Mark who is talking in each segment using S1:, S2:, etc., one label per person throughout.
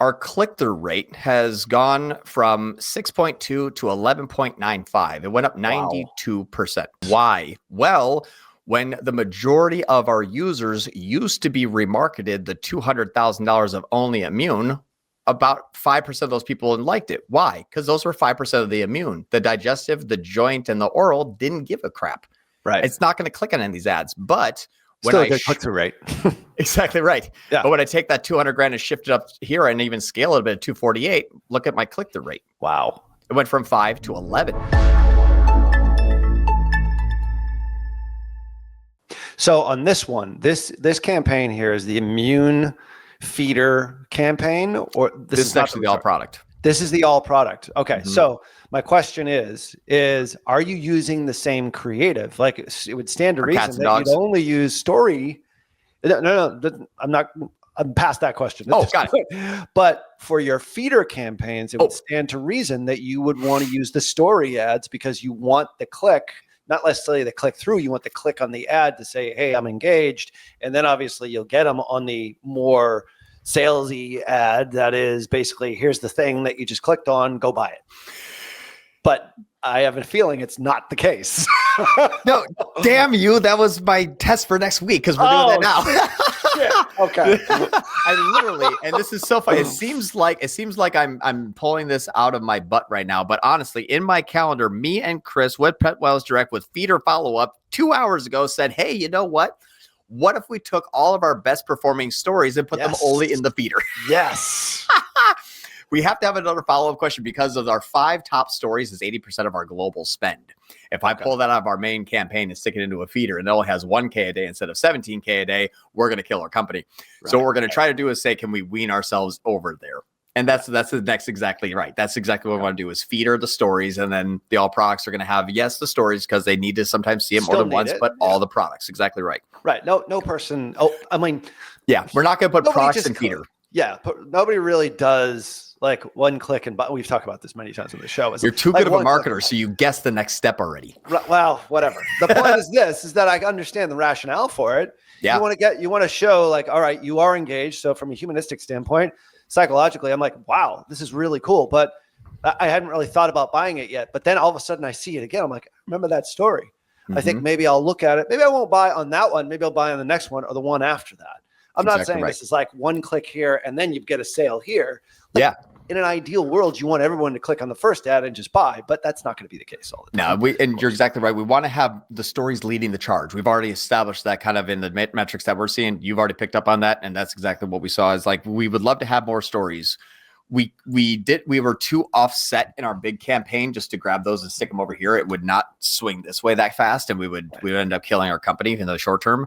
S1: Our click-through rate has gone from 6.2 to 11.95. It went up 92%. Why? Well, when the majority of our users used to be remarketed the $200,000 of only immune, about 5% of those people liked it. Why? Because those were 5% of the immune. The digestive, the joint, and the oral didn't give a crap.
S2: Right.
S1: It's not going to click on any of these ads. But when
S2: still a good click-through rate.
S1: Exactly right.
S2: Yeah.
S1: But when I take that 200 grand and shift it up here and even scale it a bit at 248, look at my click-through rate.
S2: Wow.
S1: It went from 5 to 11.
S2: So on this one, this campaign here is the immune feeder campaign, or
S1: This is actually the all product.
S2: This is the all product. Okay. So my question is are you using the same creative? Like it would stand to reason that you'd only use story. No, I'm past that question.
S1: Got it.
S2: But for your feeder campaigns, it would stand to reason that you would want to use the story ads because you want the click, not necessarily the click through. You want the click on the ad to say, hey, I'm engaged. And then obviously you'll get them on the more salesy ad that is basically, here's the thing that you just clicked on, go buy it. But I have a feeling it's not the case.
S1: No, damn you. That was my test for next week because we're doing that now.
S2: Shit. Okay.
S1: I literally, and this is so funny. It seems like I'm pulling this out of my butt right now. But honestly, in my calendar, me and Chris with Pet Wellness Direct with feeder follow-up 2 hours ago said, hey, you know what? What if we took all of our best performing stories and put them only in the feeder?
S2: Yes.
S1: We have to have another follow-up question because of our 5 top stories is 80% of our global spend. If I pull that out of our main campaign and stick it into a feeder and it only has 1K a day instead of 17K a day, we're going to kill our company. Right. So what we're going to try to do is say, can we wean ourselves over there? And that's the next exactly right. That's exactly what we want to do is feeder the stories. And then the all products are going to have, yes, the stories because they need to sometimes see it more than once, but all the products. Exactly right.
S2: Right. No person. Oh, I mean.
S1: Yeah. We're not going to put products in feeder.
S2: Yeah. Nobody really does like one click and buy. We've talked about this many times on the show.
S1: You're too good of a marketer, so you guess the next step already.
S2: Well, whatever. The point is that I understand the rationale for it. Yeah. You want to show like, all right, you are engaged. So from a humanistic standpoint, psychologically, I'm like, wow, this is really cool. But I hadn't really thought about buying it yet. But then all of a sudden I see it again. I'm like, remember that story. Mm-hmm. I think maybe I'll look at it. Maybe I won't buy on that one. Maybe I'll buy on the next one or the one after that. I'm not saying this is like one click here and then you get a sale here. Like, in an ideal world, you want everyone to click on the first ad and just buy, but that's not going to be the case all the time.
S1: No, and you're exactly right. We want to have the stories leading the charge. We've already established that kind of in the metrics that we're seeing. You've already picked up on that, and that's exactly what we saw. Is like we would love to have more stories. We were too offset in our big campaign just to grab those and stick them over here. It would not swing this way that fast, and we would end up killing our company in the short term.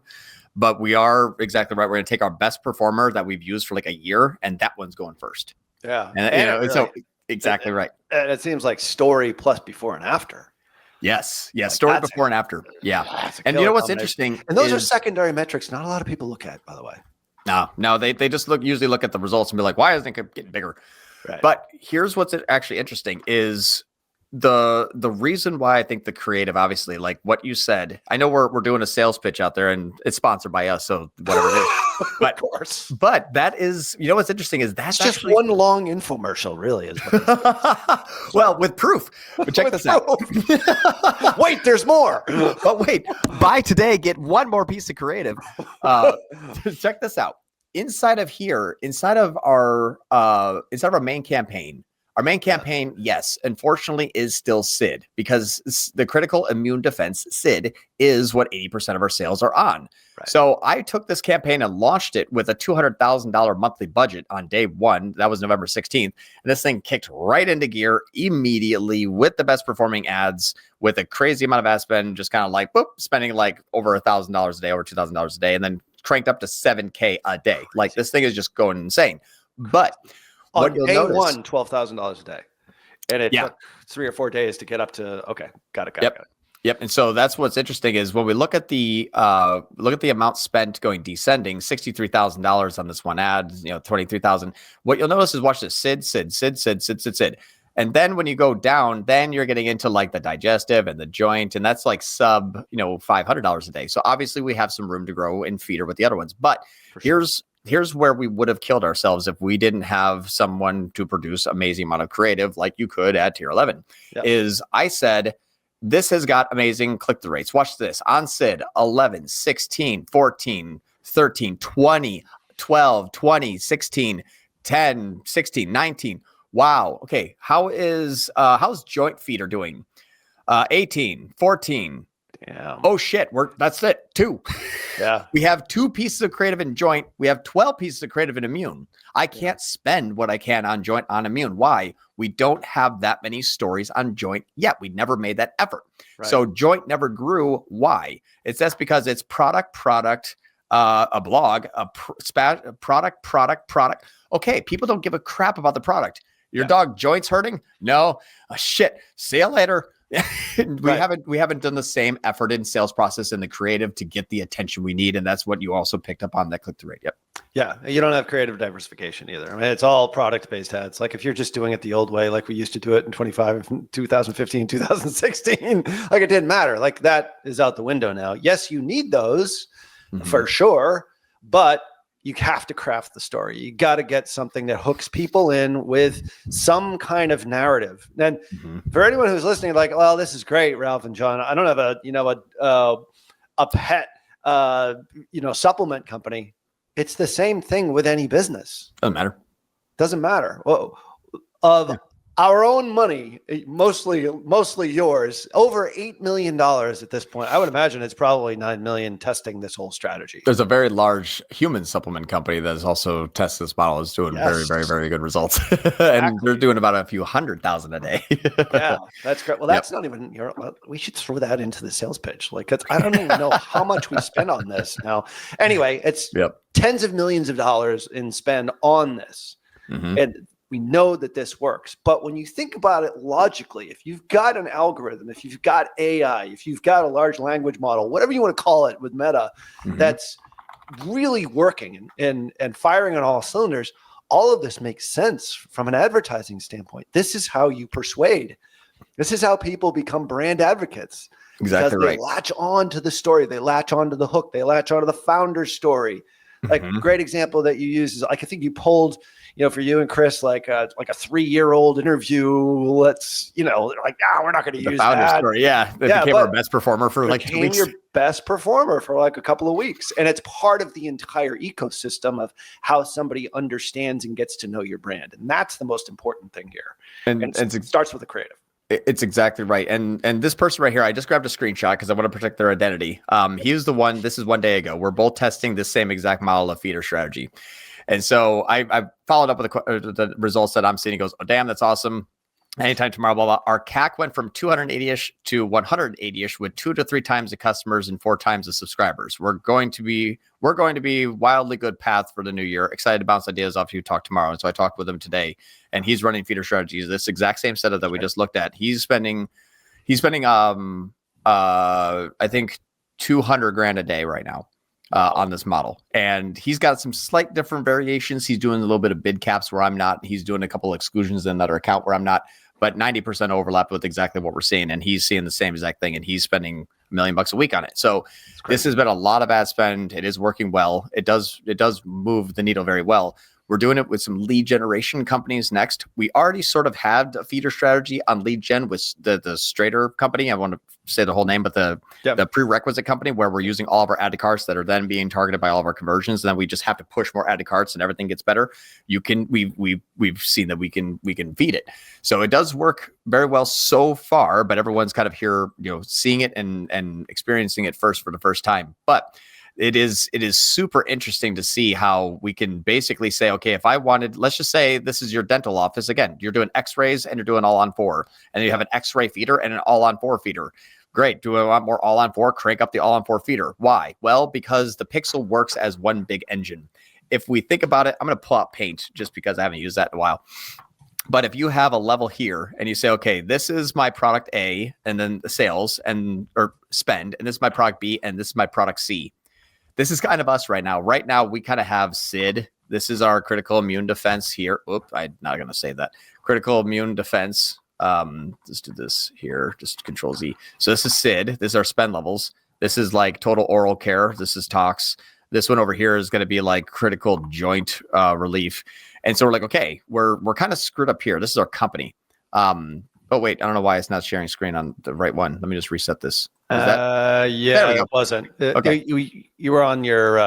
S1: But we are exactly right. We're going to take our best performer that we've used for like a year, and that one's going first.
S2: Yeah.
S1: And so exactly right.
S2: And it seems like story plus before and after.
S1: Yes. Yeah. Like story before and after. Yeah. And you know what's interesting?
S2: And those are secondary metrics. Not a lot of people look at, by the way.
S1: No, they just usually look at the results and be like, why isn't it getting bigger? Right. But here's what's actually interesting is the reason why I think the creative, obviously, like what you said, I know we're doing a sales pitch out there and it's sponsored by us. So whatever it is. But,
S2: of course.
S1: But that is, you know, what's interesting is that's
S2: just one long infomercial, really. Is what
S1: well, with proof. But check this out.
S2: Wait, there's more.
S1: But wait, buy today, get one more piece of creative. Check this out. Inside of our main campaign. Our main campaign, yes, unfortunately, is still SID because the critical immune defense SID is what 80% of our sales are on. Right. So I took this campaign and launched it with a $200,000 monthly budget on day one. That was November 16th. And this thing kicked right into gear immediately with the best performing ads, with a crazy amount of ad spend, just kind of like, boop, spending like over $1,000 a day, over $2,000 a day, and then cranked up to 7K a day. Like this thing is just going insane. But
S2: on day one, $12,000 a day. And it took 3 or 4 days to get up to, okay, got it.
S1: Yep. And so that's what's interesting is when we look at the amount spent going descending, $63,000 on this one ad, 23,000. What you'll notice is watch this SID. And then when you go down, then you're getting into like the digestive and the joint, and that's like sub, $500 a day. So obviously we have some room to grow and feeder with the other ones. But here's here's where we would have killed ourselves if we didn't have someone to produce amazing amount of creative like you could at tier 11. Is I said, this has got amazing click-through rates. Watch this. On SID, 11, 16, 14, 13, 20, 12, 20, 16, 10, 16, 19. Wow. Okay. How's Joint Feeder doing? 18, 14.
S2: Damn.
S1: Oh shit. That's it. 2.
S2: Yeah.
S1: We have 2 pieces of creative in Joint. We have 12 pieces of creative in Immune. I can't spend what I can on Joint on Immune. Why? We don't have that many stories on Joint yet. We never made that effort. Right. So Joint never grew. Why? That's because it's product, a blog, product. Okay. People don't give a crap about the product. Your dog Joint's hurting? No. Shit. See you later. We haven't done the same effort in sales process and the creative to get the attention we need. And that's what you also picked up on that click-through rate. Yep.
S2: Yeah. You don't have creative diversification either. I mean, it's all product-based ads. Like if you're just doing it the old way, like we used to do it in 2015, 2016, like it didn't matter. Like that is out the window now. Yes, you need those for sure, but you have to craft the story. You got to get something that hooks people in with some kind of narrative. And for anyone who's listening, like, well, this is great, Ralph and John. I don't have a pet, supplement company. It's the same thing with any business. Doesn't matter. Well, our own money, mostly yours, over $8 million at this point. I would imagine it's probably $9 million testing this whole strategy.
S1: There's a very large human supplement company that has also tested this model. Is doing very, very, very good results. And they're doing about a few 100,000 a day.
S2: Yeah, that's great. Well, that's not even we should throw that into the sales pitch. Like, I don't even know how much we spend on this now. Anyway, it's tens of millions of dollars in spend on this. And we know that this works. But when you think about it logically, if you've got an algorithm, if you've got AI, if you've got a large language model, whatever you want to call it with Meta, that's really working and firing on all cylinders, all of this makes sense from an advertising standpoint. This is how you persuade. This is how people become brand advocates.
S1: Exactly right.
S2: They latch on to the story. They latch on to the hook. They latch on to the founder's story. Like great example that you use is like, I think you pulled, for you and Chris, like a 3-year-old interview. Let's, they're like, we're not going to use that. Story.
S1: Yeah. They became our best performer for like 2 weeks.
S2: Your best performer for like a couple of weeks. And it's part of the entire ecosystem of how somebody understands and gets to know your brand. And that's the most important thing here. And it starts with the creative.
S1: It's exactly right. And this person right here, I just grabbed a screenshot because I want to protect their identity. He was the one, this is 1 day ago. We're both testing the same exact model of feeder strategy. And so I followed up with the results that I'm seeing. He goes, oh, damn, that's awesome. Anytime tomorrow, blah, blah. Our CAC went from 280-ish to 180-ish with 2 to 3 times the customers and 4 times the subscribers. We're going to be wildly good path for the new year. Excited to bounce ideas off you. Talk tomorrow. And so I talked with him today, and he's running feeder strategies. This exact same setup that we just looked at. He's spending I think $200,000 a day right now. On this model, and he's got some slight different variations. He's doing a little bit of bid caps where I'm not. He's doing a couple of exclusions in another account where I'm not, but 90% overlap with exactly what we're seeing. And he's seeing the same exact thing, and he's spending $1 million a week on it. So this has been a lot of ad spend. It is working well. It does move the needle very well. We're doing it with some lead generation companies next. We already sort of had a feeder strategy on lead gen with the Strader company. I want to say the whole name, but the prerequisite company where we're using all of our add to carts that are then being targeted by all of our conversions. And then we just have to push more add to carts and everything gets better. We've seen that we can feed it. So it does work very well so far, but everyone's kind of here, seeing it and experiencing it for the first time. But it is super interesting to see how we can basically say, okay, if I wanted, let's just say this is your dental office. Again, you're doing x-rays and you're doing all on 4, and you have an x-ray feeder and an all on 4 feeder. Great. Do I want more all on 4? Crank up the all on 4 feeder. Why? Well, because the pixel works as one big engine. If we think about it, I'm going to pull out Paint just because I haven't used that in a while. But if you have a level here and you say, okay, this is my product A, and then the sales or spend, and this is my product B, and this is my product C. This is kind of us right now. Right now, we kind of have SID. This is our critical immune defense here. Oop, I'm not going to say that. Critical immune defense. Let's do this here. Just Control Z. So this is SID. This is our spend levels. This is like total oral care. This is tox. This one over here is going to be like critical joint relief. And so we're like, okay, we're kind of screwed up here. This is our company. Oh wait, I don't know why it's not sharing screen on the right one. Let me just reset this.
S2: Yeah, it wasn't.
S1: Okay.
S2: You were on your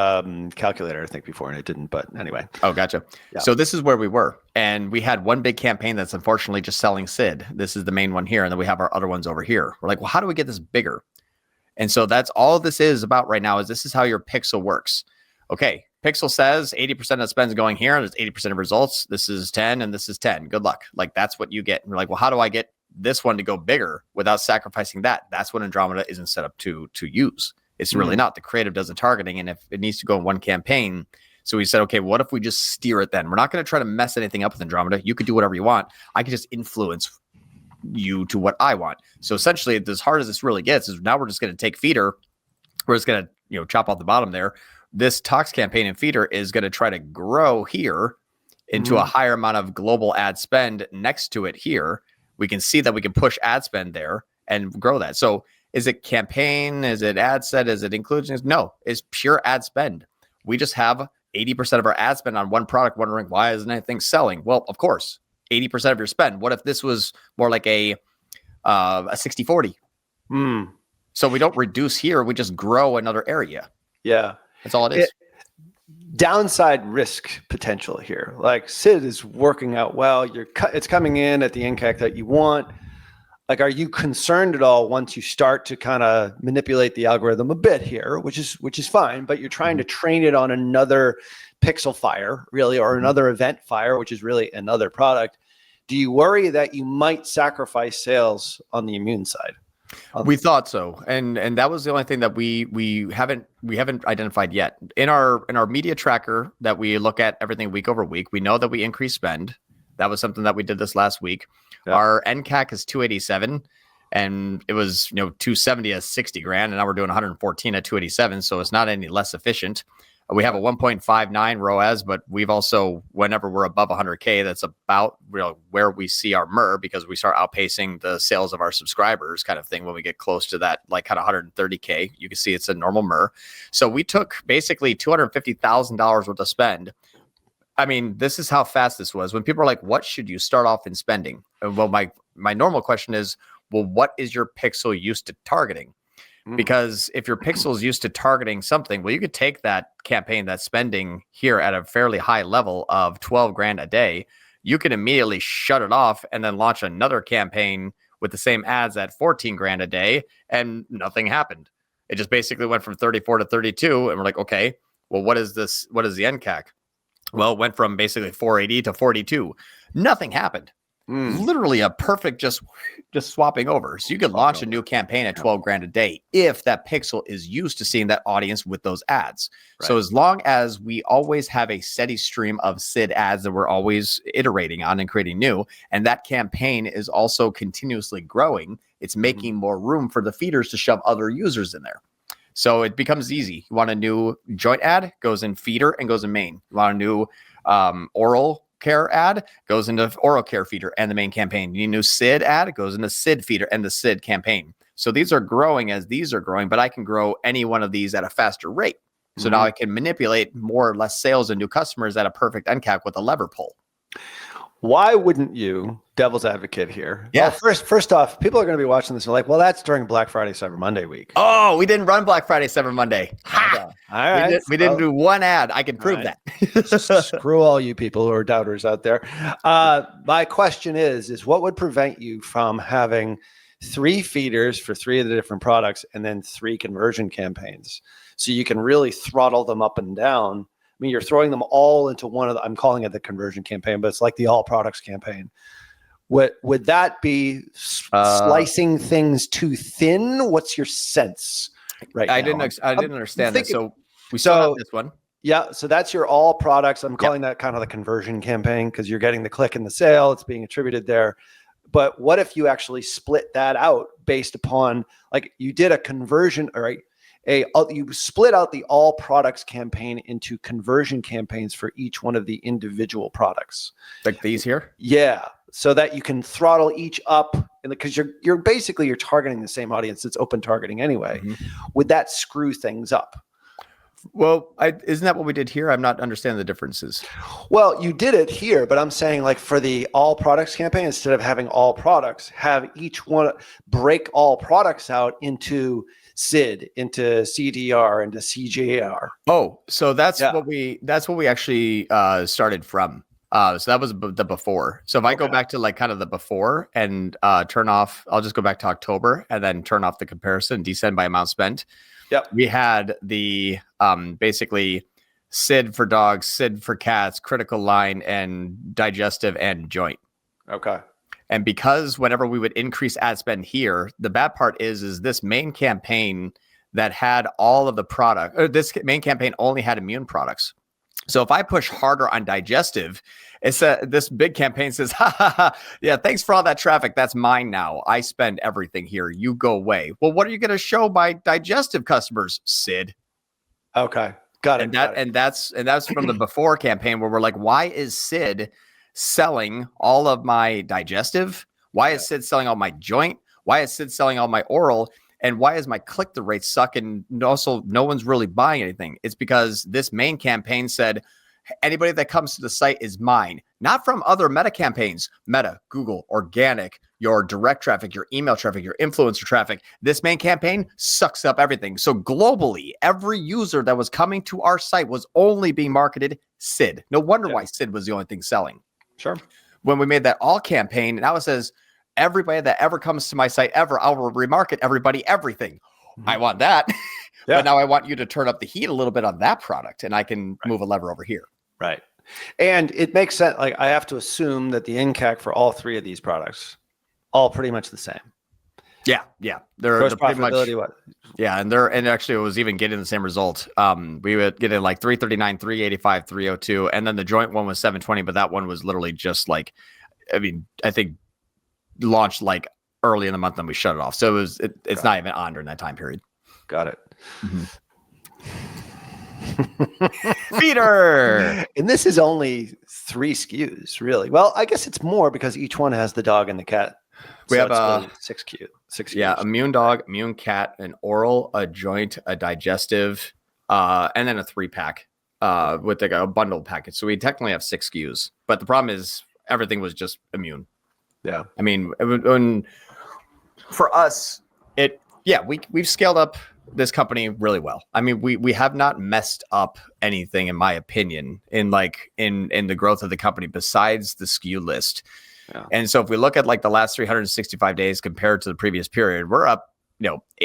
S2: calculator, I think, before, and it didn't. But anyway.
S1: Oh, gotcha. Yeah. So this is where we were, and we had one big campaign that's unfortunately just selling SID. This is the main one here, and then we have our other ones over here. We're like, well, how do we get this bigger? And so that's all this is about right now. Is this is how your pixel works? Okay, pixel says 80% of spend's going here, and it's 80% of results. This is 10, and this is 10. Good luck. Like that's what you get. And we're like, well, how do I get this one to go bigger without sacrificing that? That's what Andromeda isn't set up to use. It's really not. The creative does the targeting, and if it needs to go in one campaign, so we said, okay, what if we just steer it then? We're not going to try to mess anything up with Andromeda. You could do whatever you want. I could just influence you to what I want. So essentially, as hard as this really gets, is now we're just going to take feeder. We're just going to chop off the bottom there. This Tox campaign in feeder is going to try to grow here into a higher amount of global ad spend next to it here. We can see that we can push ad spend there and grow that. So is it campaign? Is it ad set? Is it inclusion? No, it's pure ad spend. We just have 80% of our ad spend on one product, wondering why isn't anything selling? Well, of course, 80% of your spend. What if this was more like a 60-40? So we don't reduce here. We just grow another area.
S2: Yeah.
S1: That's all it is.
S2: Downside risk potential here. Like SID is working out well. It's coming in at the NCAC that you want. Like, are you concerned at all once you start to kind of manipulate the algorithm a bit here, which is fine, but you're trying to train it on another pixel fire, really, or another event fire, which is really another product. Do you worry that you might sacrifice sales on the immune side?
S1: We thought so, and that was the only thing that we haven't identified yet. In our media tracker that we look at everything week over week, we know that we increase spend. That was something that we did this last week. Yeah. Our NCAC is 287, and it was 270 at 60 grand, and now we're doing 114 at 287, so it's not any less efficient. We have a 1.59 ROAS, but we've also, whenever we're above 100K, that's about where we see our MER, because we start outpacing the sales of our subscribers kind of thing. When we get close to that, like kind of 130K, you can see it's a normal MER. So we took basically $250,000 worth of spend. I mean, this is how fast this was. When people are like, what should you start off in spending? Well, my normal question is, well, what is your pixel used to targeting? Because if your pixel is used to targeting something, well, you could take that campaign, that spending here at a fairly high level of 12 grand a day. You can immediately shut it off and then launch another campaign with the same ads at 14 grand a day, and nothing happened. It just basically went from 34 to 32. And we're like, okay, well, what is this? What is the NCAC? Well, it went from basically 480 to 42. Nothing happened. Literally a perfect just swapping over. So you could launch a new campaign at 12 grand a day if that pixel is used to seeing that audience with those ads. Right. So as long as we always have a steady stream of SID ads that we're always iterating on and creating new, and that campaign is also continuously growing, it's making more room for the feeders to shove other users in there. So it becomes easy. You want a new joint ad, goes in feeder and goes in main. You want a new oral care ad, goes into oral care feeder and the main campaign. You need a new SID ad, it goes into SID feeder and the SID campaign. So these are growing as these are growing, but I can grow any one of these at a faster rate. So now I can manipulate more or less sales and new customers at a perfect NCAC with a lever pull.
S2: Why wouldn't you, devil's advocate here?
S1: Yeah.
S2: Well, first off, people are going to be watching this and like, well, that's during Black Friday, Cyber Monday week.
S1: Oh, we didn't run Black Friday, Cyber Monday.
S2: Ha! All right.
S1: We didn't do one ad. I can prove that.
S2: Screw all you people who are doubters out there. My question is what would prevent you from having 3 feeders for 3 of the different products and then 3 conversion campaigns? So you can really throttle them up and down. I mean, you're throwing them all into one of the, I'm calling it the conversion campaign, but it's like the all products campaign. Would that be slicing things too thin? What's your sense right now? I didn't
S1: understand that. So we saw this one.
S2: Yeah. So that's your all products. I'm calling that kind of the conversion campaign because you're getting the click and the sale. It's being attributed there. But what if you actually split that out based upon, like, you did a conversion, all right? You split out the all products campaign into conversion campaigns for each one of the individual products,
S1: like these here.
S2: Yeah, so that you can throttle each up, and because you're basically targeting the same audience. It's open targeting anyway. Would that screw things up?
S1: Well, isn't that what we did here? I'm not understanding the differences.
S2: Well, you did it here, but I'm saying like for the all products campaign, instead of having all products, have each one break all products out into SID, into CTR, into CJR.
S1: Oh, so that's what we actually started from. So that was the before. So if I go back to like kind of the before and turn off, I'll just go back to October and then turn off the comparison, descend by amount spent.
S2: Yep.
S1: We had the basically SID for dogs, SID for cats, critical line, and digestive and joint.
S2: Okay.
S1: And because whenever we would increase ad spend here, the bad part is this main campaign that had all of the product, or this main campaign only had immune products. So if I push harder on digestive, it's this big campaign says, ha, ha, ha, yeah, thanks for all that traffic. That's mine now. I spend everything here. You go away. Well, what are you going to show my digestive customers? SID.
S2: Okay. Got it.
S1: And that's from the before campaign where we're like, why is SID selling all of my digestive? Why is SID selling all my joint? Why is SID selling all my oral? And why is my click-through rate suck? And also, no one's really buying anything. It's because this main campaign said, anybody that comes to the site is mine, not from other Meta campaigns. Meta, Google, organic, your direct traffic, your email traffic, your influencer traffic. This main campaign sucks up everything. So globally, every user that was coming to our site was only being marketed SID. No wonder why SID was the only thing selling.
S2: Sure.
S1: When we made that all campaign, now it says, everybody that ever comes to my site ever, I will remarket everybody everything. I want that. But now I want you to turn up the heat a little bit on that product, and I can move a lever over here.
S2: Right. And it makes sense. Like I have to assume that the NCAC for all three of these products, all pretty much the same.
S1: Yeah. They're pretty much. Yeah, and actually it was even getting the same result. We would get in like 339, 385, 302, and then the joint one was 720, but that one was literally just like, I mean, I think launched like early in the month and we shut it off. So it's not even on during that time period.
S2: Got it.
S1: Mm-hmm. Feeder.
S2: And this is only 3 SKUs, really. Well, I guess it's more because each one has the dog and the cat.
S1: We have
S2: really 6 SKUs.
S1: Yeah, immune dog, immune cat, an oral, a joint, a digestive, and then a 3-pack with like a bundled package. So we technically have 6 SKUs. But the problem is everything was just immune.
S2: Yeah.
S1: I mean, for us, we've scaled up this company really well. I mean, we have not messed up anything, in my opinion, in the growth of the company besides the SKU list. Yeah. And so if we look at like the last 365 days compared to the previous period, we're up,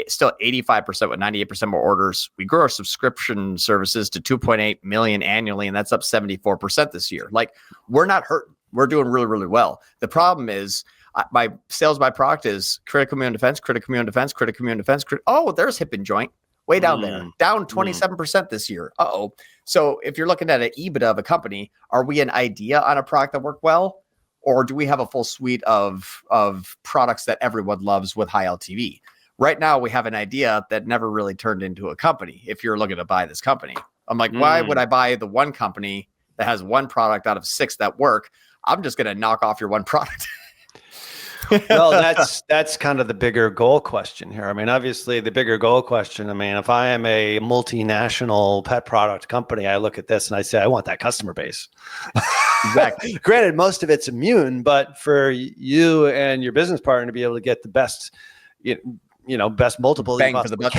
S1: still 85% with 98% more orders. We grew our subscription services to 2.8 million annually, and that's up 74% this year. Like, we're not hurting. We're doing really, really well. The problem is my sales by product is critical immune defense, critical immune defense, critical immune defense. Oh, there's hip and joint way down there, down 27% this year. Uh-oh. So if you're looking at an EBITDA of a company, are we an idea on a product that worked well? Or do we have a full suite of products that everyone loves with high LTV? Right now, we have an idea that never really turned into a company. If you're looking to buy this company, I'm like, why would I buy the one company that has one product out of 6 that work? I'm just going to knock off your one product.
S2: Well, that's kind of the bigger goal question here. I mean, obviously the bigger goal question, I mean, if I am a multinational pet product company, I look at this and I say, I want that customer base. Exactly. Granted, most of it's immune, but for you and your business partner to be able to get the best, best multiple
S1: bang for the buck,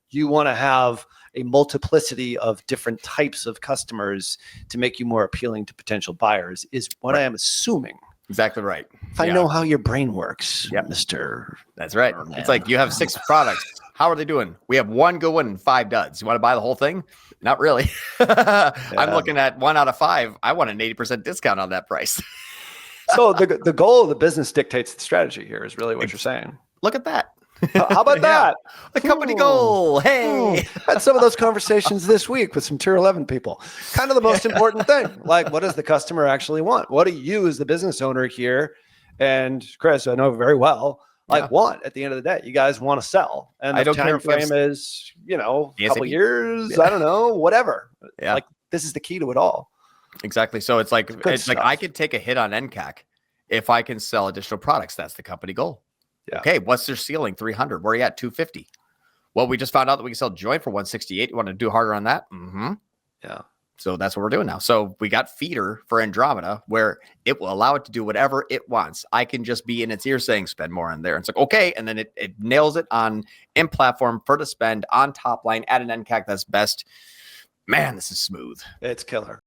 S2: you want to have a multiplicity of different types of customers to make you more appealing to potential buyers is what I am assuming.
S1: Exactly right.
S2: If I know how your brain works,
S1: yep.
S2: Mr.
S1: That's right. It's like you have 6 products. How are they doing? We have 1 good one and 5 duds. You want to buy the whole thing? Not really. I'm looking at 1 out of 5. I want an 80% discount on that price.
S2: So the goal of the business dictates the strategy here is really what you're saying.
S1: Look at that.
S2: How about that?
S1: The company goal. Hey.
S2: Had some of those conversations this week with some tier 11 people. Kind of the most important thing. Like, what does the customer actually want? What do you as the business owner here, and Chris, I know very well, want at the end of the day? You guys want to sell. And the time frame is, a couple years, I don't know, whatever.
S1: Yeah.
S2: Like, this is the key to it all.
S1: Exactly. So it's like I could take a hit on NCAC if I can sell additional products. That's the company goal. Yeah. Okay, what's their ceiling? 300. Where are you at? 250. Well, we just found out that we can sell joint for 168. You want to do harder on that? Mm-hmm.
S2: Yeah.
S1: So that's what we're doing now. So we got feeder for Andromeda where it will allow it to do whatever it wants. I can just be in its ear saying spend more on there. It's like, okay. And then it nails it on in platform for the spend on top line at an NCAC that's best. Man, this is smooth.
S2: It's killer.